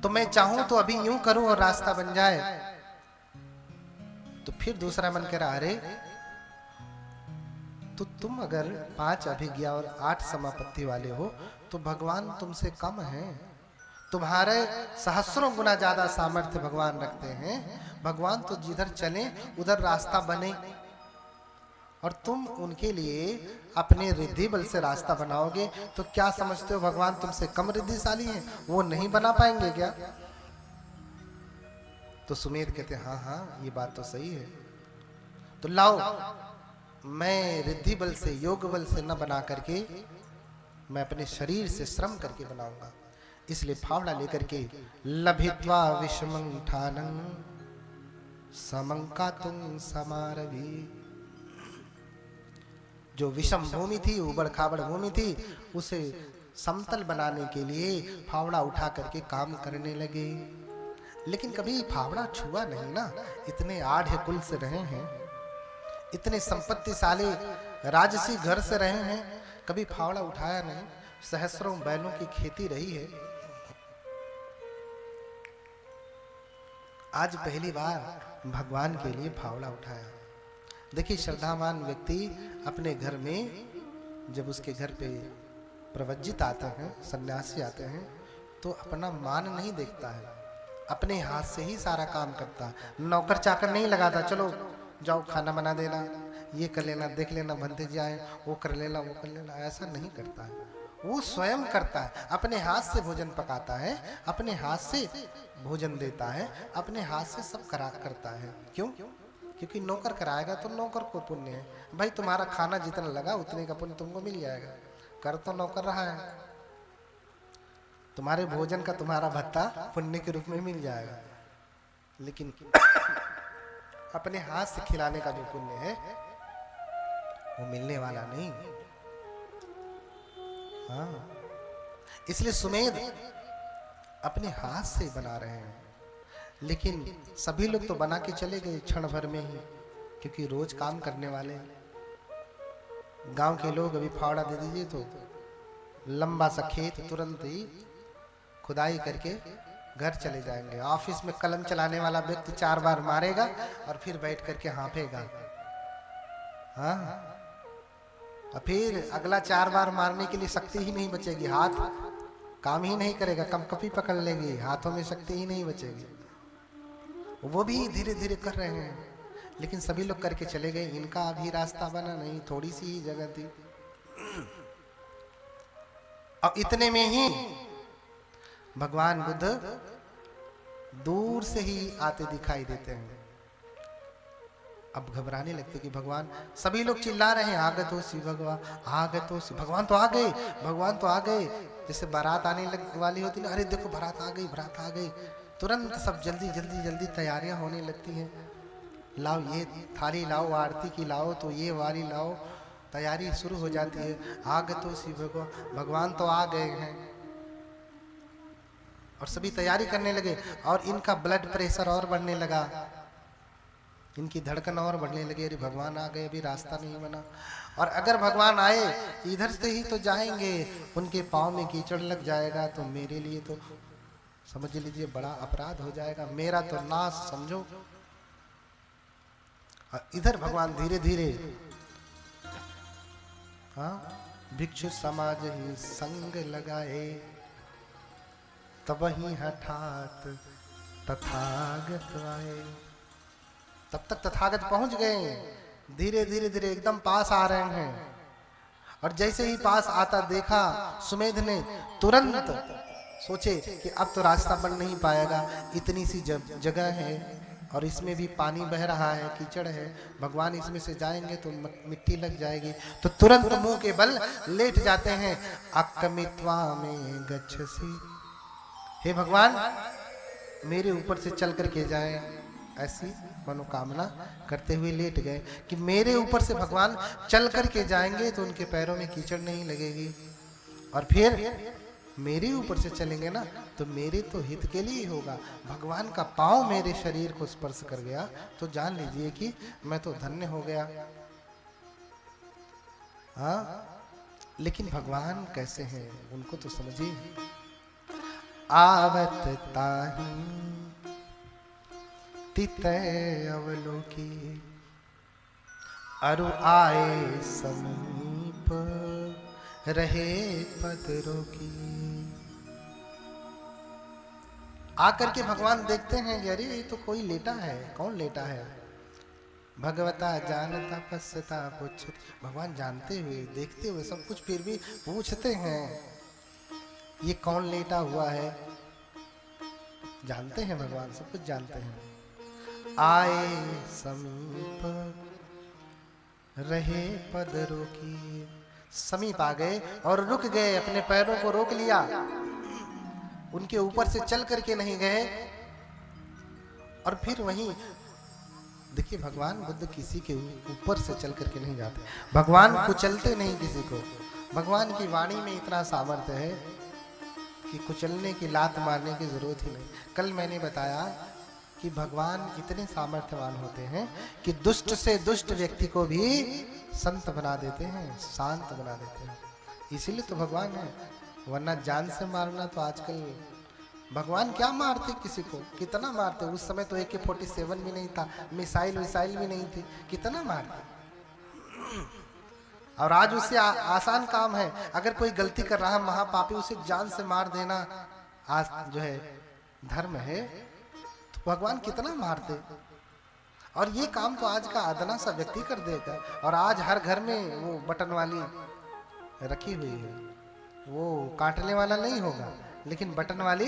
तो मैं चाहूं तो अभी यूं करूं और रास्ता बन जाए। तो फिर दूसरा मन कह रहा, अरे तो तुम अगर 5 अभिज्ञा और 8 समापत्ति वाले हो तो भगवान तुमसे कम है। तुम्हारे सहस्रों गुना ज्यादा सामर्थ्य भगवान रखते हैं। भगवान तो जिधर चले उधर रास्ता बने, और तुम उनके लिए अपने रिद्धि बल से रास्ता बनाओगे। तो क्या समझते हो भगवान तुमसे कम रिद्धिशाली हैं? वो नहीं बना पाएंगे क्या? तो सुमेध कहते हाँ हाँ ये बात तो सही है। तो लाओ, मैं रिद्धि बल से योग बल से न बना करके मैं अपने शरीर से श्रम करके बनाऊंगा। इसलिए फावड़ा लेकर के लभित्वा विषमं ठानं समंकातुं समारभि, जो विषम भूमि थी, उबड़ खाबड़ भूमि थी, उसे समतल बनाने के लिए फावड़ा उठा करके काम करने लगे। लेकिन कभी फावड़ा छुआ नहीं ना। इतने आढ़ कुल से रहे हैं, इतने संपत्तिशाली राजसी घर से रहे हैं, कभी फावड़ा उठाया नहीं। सहस्रों बैलों की खेती रही है, आज पहली बार भगवान के लिए फावड़ा उठाया। देखिए श्रद्धावान व्यक्ति अपने घर में, जब उसके घर पे प्रवज्जित आते हैं, सन्यासी आते हैं, तो अपना मान नहीं देखता है, अपने हाथ से ही सारा काम करता है। नौकर चाकर नहीं लगाता, चलो जाओ खाना बना देना, ये कर लेना, देख लेना बनते जाए, वो कर लेना, वो कर लेना, ऐसा नहीं करता है। वो स्वयं करता है, अपने हाथ से भोजन पकाता है, अपने हाथ से भोजन देता है, अपने हाथ से सब करता है। क्यों? क्योंकि नौकर कराएगा तो नौकर को पुण्य है। भाई तुम्हारा खाना जितना लगा उतने का पुण्य तुमको मिल जाएगा। कर तो नौकर रहा है, तुम्हारे भोजन का तुम्हारा भत्ता पुण्य के रूप में मिल जाएगा। लेकिन अपने हाथ से खिलाने का जो पुण्य है वो मिलने वाला नहीं। हाँ, इसलिए सुमेध अपने हाथ से बना रहे हैं। लेकिन सभी लोग तो बना के चले गए क्षण भर में ही, क्योंकि रोज काम करने वाले। गांव के लोग अभी फावड़ा दे दीजिए तो लंबा सा खेत तुरंत ही खुदाई करके घर चले जाएंगे। ऑफिस में कलम चलाने वाला व्यक्ति 4 बार मारेगा और फिर बैठ करके हाँफेगा। हाँ, और फिर अगला 4 बार मारने के लिए शक्ति ही नहीं बचेगी, हाथ काम ही नहीं करेगा, कंपकपी पकड़ लेगी, हाथों में शक्ति ही नहीं बचेगी। वो भी धीरे धीरे कर रहे हैं, लेकिन सभी लोग करके चले गए, इनका अभी रास्ता बना नहीं, थोड़ी सी ही जगह थी। अब इतने में ही भगवान बुद्ध दूर से ही आते दिखाई देते हैं। अब घबराने लगते कि भगवान, सभी लोग चिल्ला रहे हैं आगतोसि भगवान, आगतोसि, भगवान तो आ गए, भगवान तो आ गए। जैसे बारात आने वाली होती ना, अरे देखो बारात आ गई, बारात आ गई। तुरंत सब जल्दी जल्दी जल्दी तैयारियां होने लगती हैं। लाओ ये थाली लाओ, आरती की लाओ, तो ये वाली लाओ, तैयारी शुरू हो जाती है। आगतोसि भगवान, भगवान तो आ गए हैं। और सभी तैयारी करने लगे, और इनका ब्लड प्रेशर और बढ़ने लगा, इनकी धड़कन और बढ़ने लगी। अरे भगवान आ गए, अभी रास्ता नहीं बना। और अगर भगवान आए इधर से ही तो जाएंगे, उनके पाँव में कीचड़ लग जाएगा तो मेरे लिए तो समझ लीजिए बड़ा अपराध हो जाएगा, मेरा तो नाश समझो। और इधर भगवान धीरे धीरे, हाँ, भिक्षु समाज ही संग लगाए, तब ही हठात तथागत आए। तब तक तथागत पहुंच गए, धीरे धीरे धीरे एकदम पास आ रहे हैं। और जैसे ही पास आता देखा, सुमेध ने तुरंत सोचे कि अब तो रास्ता बन नहीं पाएगा, इतनी सी जगह है और इसमें भी पानी बह रहा है, कीचड़ है, भगवान इसमें से जाएंगे तो मिट्टी लग जाएगी। तो तुरंत मुंह के बल लेट जाते हैं। अकमित्वा में गच्छसि, हे भगवान मेरे ऊपर से चल करके जाए, ऐसी मनोकामना करते हुए लेट गए कि मेरे ऊपर से भगवान चल करके जाएंगे तो उनके पैरों में कीचड़ नहीं लगेगी, और फिर मेरे ऊपर से चलेंगे ना तो मेरे तो हित के लिए होगा। भगवान का पांव मेरे शरीर को स्पर्श कर गया तो जान लीजिए कि मैं तो धन्य हो गया। हाँ, लेकिन भगवान कैसे हैं उनको तो समझिए। आवत ताही तितय अवलोकी, अरु आए समीप रहे पद रोकी। आकर के भगवान देखते हैं कि अरे ये तो कोई लेटा है, कौन लेटा है। भगवता जानता पश्यता पुच्छति, भगवान जानते हुए देखते हुए सब कुछ फिर भी पूछते हैं ये कौन लेटा हुआ है। जानते हैं भगवान, सब कुछ जानते हैं। आए समीप रहे पद रोकी, समीप आ गए और रुक गए, अपने पैरों को रोक लिया, उनके ऊपर से चल करके नहीं गए। और फिर वहीं देखिए भगवान बुद्ध किसी के ऊपर से चल करके नहीं जाते, भगवान कुचलते नहीं किसी को। भगवान की वाणी में इतना सामर्थ्य है कि कुचलने की, लात मारने की जरूरत ही नहीं। कल मैंने बताया कि भगवान इतने सामर्थ्यवान होते हैं कि दुष्ट से दुष्ट व्यक्ति को भी संत बना देते हैं, शांत बना देते हैं। इसीलिए तो भगवान है, वरना जान से मारना तो आजकल भगवान क्या मारते किसी को, कितना मारते। उस समय तो AK-47 भी नहीं था, मिसाइल विसाइल भी नहीं थी, कितना मारते। और आज उससे आसान काम है, अगर कोई गलती कर रहा है महापापी, उसे जान से मार देना आज जो है धर्म है, तो भगवान कितना मारते। और ये काम तो आज का अदना सा व्यक्ति कर देगा। और आज हर घर में वो बटन वाली रखी हुई है, वो काटने वाला नहीं होगा, लेकिन बटन वाली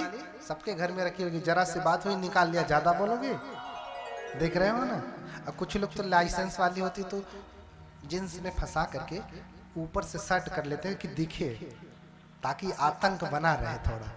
सबके घर में रखी होगी। जरा सी बात हुई निकाल लिया, ज्यादा बोलोगे, देख रहे हो ना। अब कुछ लोग तो लाइसेंस वाली होती तो जींस में फंसा करके ऊपर से शर्ट कर लेते हैं कि दिखे, ताकि आतंक बना रहे थोड़ा।